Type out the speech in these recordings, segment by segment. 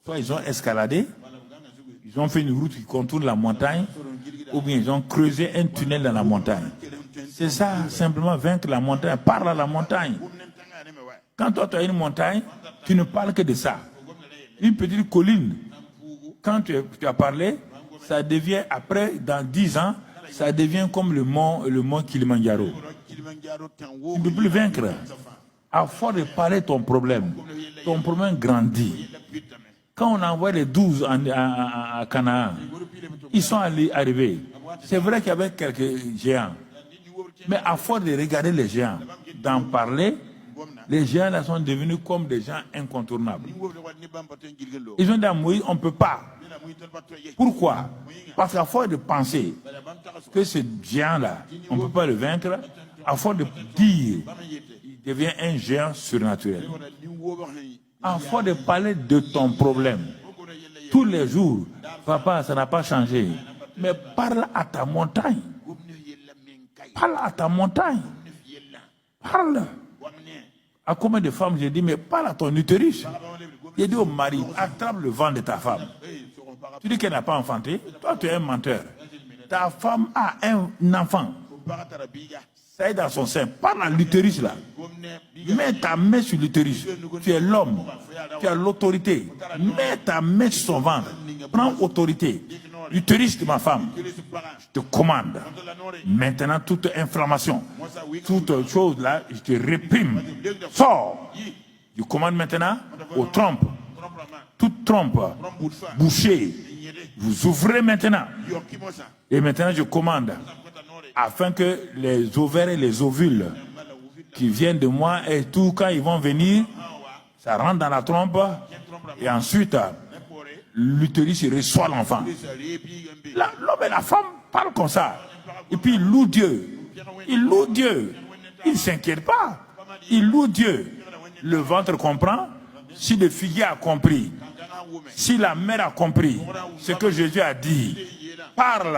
Soit ils ont escaladé, ils ont fait une route qui contourne la montagne, ou bien ils ont creusé un tunnel dans la montagne. C'est ça, simplement vaincre la montagne. Parle à la montagne. Quand toi, tu as une montagne, tu ne parles que de ça. Une petite colline, quand tu as parlé, ça devient, après, dans 10 ans, ça devient comme le mont Kilimanjaro. Tu ne peux plus vaincre. À force de parler ton problème grandit. Quand on envoie les 12 à Canaan, ils sont arrivés. C'est vrai qu'il y avait quelques géants. Mais à force de regarder les géants, d'en parler, les géants là sont devenus comme des gens incontournables. Ils ont dit à Moïse, on ne peut pas. Pourquoi? Parce qu'à force de penser que ce géant-là, on ne peut pas le vaincre, à force de dire, il devient un géant surnaturel. À force de parler de ton problème, tous les jours, papa, ça n'a pas changé. Mais parle à ta montagne. Parle à ta montagne. Parle. À combien de femmes j'ai dit, mais parle à ton utérus. J'ai dit au mari, attrape le ventre de ta femme. Tu dis qu'elle n'a pas enfanté. Toi, tu es un menteur. Ta femme a un enfant. Ça est dans son sein. Parle à l'utérus là. Mets ta main sur l'utérus. Tu es l'homme. Tu as l'autorité. Mets ta main sur son ventre. Prends autorité. L'utérus de ma femme. Je te commande. Maintenant, toute inflammation, toute chose là, je te réprime. Sors. Je commande maintenant aux trompes. Toute trompe bouchée. Vous ouvrez maintenant. Et maintenant, je commande afin que les ovaires et les ovules qui viennent de moi et tout, quand ils vont venir, ça rentre dans la trompe et ensuite, l'utérus reçoit l'enfant. L'homme et la femme parlent comme ça. Et puis, ils louent Dieu. Ils louent Dieu. Ils ne s'inquiètent pas. Ils louent Dieu. Le ventre comprend. Si le figuier a compris, si la mère a compris ce que Jésus a dit, parle,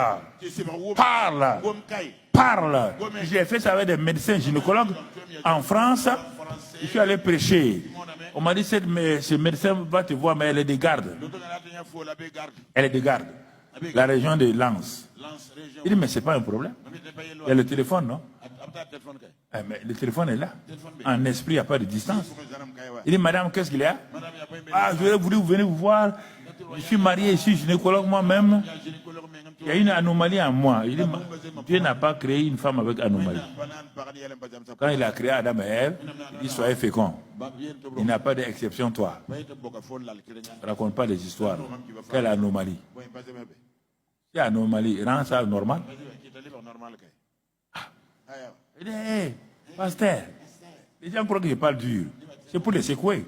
parle, parle. J'ai fait ça avec des médecins gynécologues en France. Je suis allé prêcher. On m'a dit, ce médecin va te voir, mais elle est de garde. Elle est de garde. La région de Lens. Il dit, mais ce n'est pas un problème. Il y a le téléphone, non? Mais le téléphone est là. En esprit, il n'y a pas de distance. Il dit, madame, qu'est-ce qu'il y a? Ah, je voulais vous venir vous voir. Je suis marié ici, gynécologue moi-même. Il y a une anomalie en moi. Il dit, Dieu n'a pas créé une femme avec anomalie. Quand il a créé Adam et Ève, il dit, soyez féconds. Il n'a pas d'exception, toi. Ne raconte pas des histoires. Quelle anomalie? Quelle anomalie? Rends ça normal. Il dit, hey, pasteur, les gens croient que je parle dur. C'est pour les secouer.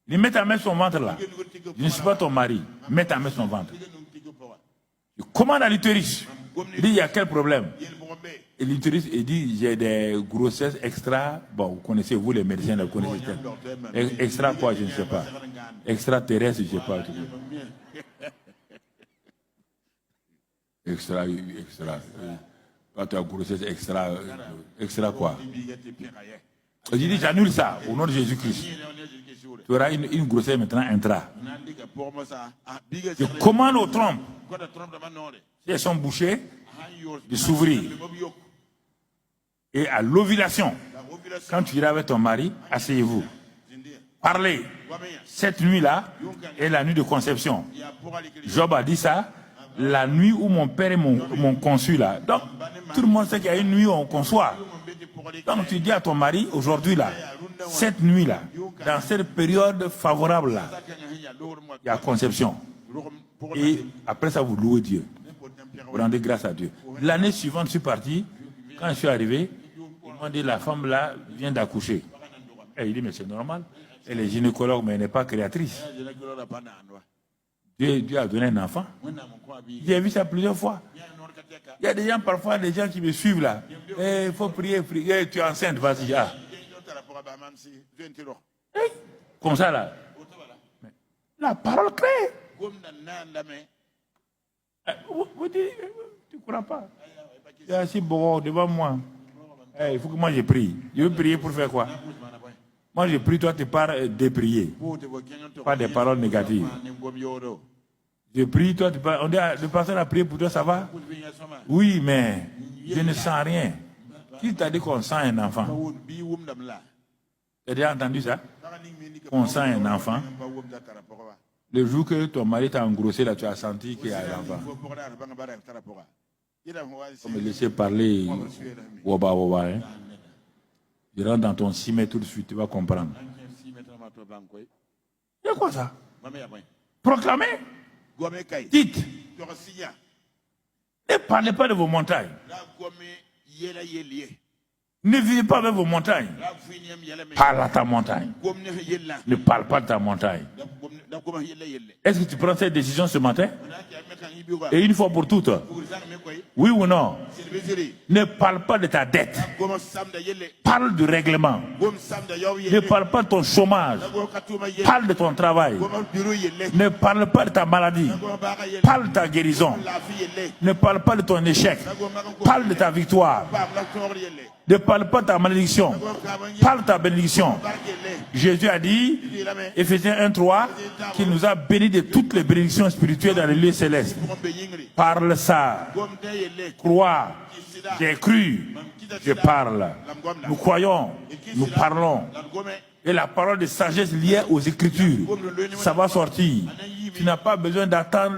Il dit, mets ta main sur son ventre là. Je ne suis pas ton mari. Mets ta main sur son ventre. Je commande à l'utérus. Il dit, il y a quel problème? Et l'utérus, il dit, j'ai des grossesses extra. Bon, vous connaissez, vous les médecins, vous connaissez. Extra quoi, je ne sais pas. Extraterrestre, je ne sais pas. Extra. Quand tu as grossesse extra quoi? Je dis, j'annule ça au nom de Jésus-Christ. Tu auras une grossesse maintenant intra. Je commande aux trompes, si elles sont bouchées, de s'ouvrir. Et à l'ovulation, quand tu iras avec ton mari, asseyez-vous. Parlez. Cette nuit-là est la nuit de conception. Job a dit ça. La nuit où mon père m'ont conçu là. Donc, tout le monde sait qu'il y a une nuit où on conçoit. Donc, tu dis à ton mari, aujourd'hui là, cette nuit là, dans cette période favorable là, il y a conception. Et après ça, vous louez Dieu. Vous rendez grâce à Dieu. L'année suivante, je suis parti. Quand je suis arrivé, ils m'ont dit, la femme là vient d'accoucher. Et il dit, mais c'est normal. Elle est gynécologue, mais elle n'est pas créatrice. Dieu a donné un enfant. J'ai vu ça plusieurs fois. Il y a des gens, parfois, des gens qui me suivent là. Il faut prier. Tu es enceinte, vas-y. Ah. Comme ça là. La parole crée. Vous dites, tu ne crois pas. Il est assis bon devant moi. Il faut que moi je prie. Je veux prier pour faire quoi? Moi, je prie, toi, tu pars déprier. Pas des paroles négatives. Je prie, toi, tu pars. On dit, le pasteur a prié pour toi, ça va? Oui, mais je ne sens rien. Qui t'a dit qu'on sent un enfant? Tu as déjà entendu ça? On sent un enfant. Le jour que ton mari t'a engrossé, là, tu as senti qu'il y a un enfant. On me laisser parler. Woba, woba, hein? Je rentre dans ton 6 mètres tout de suite, tu vas comprendre. Il y a quoi ça? Proclamez. Dites. Ne parlez pas de vos montagnes. Ne vivez pas avec vos montagnes. Parle à ta montagne. Ne parle pas de ta montagne. Est-ce que tu prends cette décision ce matin? Et une fois pour toutes? Oui ou non? Ne parle pas de ta dette. Parle du règlement. Ne parle pas de ton chômage. Parle de ton travail. Ne parle pas de ta maladie. Parle de ta guérison. Ne parle pas de ton échec. Parle de ta victoire. Ne parle pas de ta malédiction. Parle de ta bénédiction. Jésus a dit, Éphésiens 1:3, qu'il nous a bénis de toutes les bénédictions spirituelles dans les lieux célestes. Parle ça. Crois. J'ai cru. Je parle. Nous croyons. Nous parlons. Et la parole de sagesse liée aux Écritures, ça va sortir. Tu n'as pas besoin d'attendre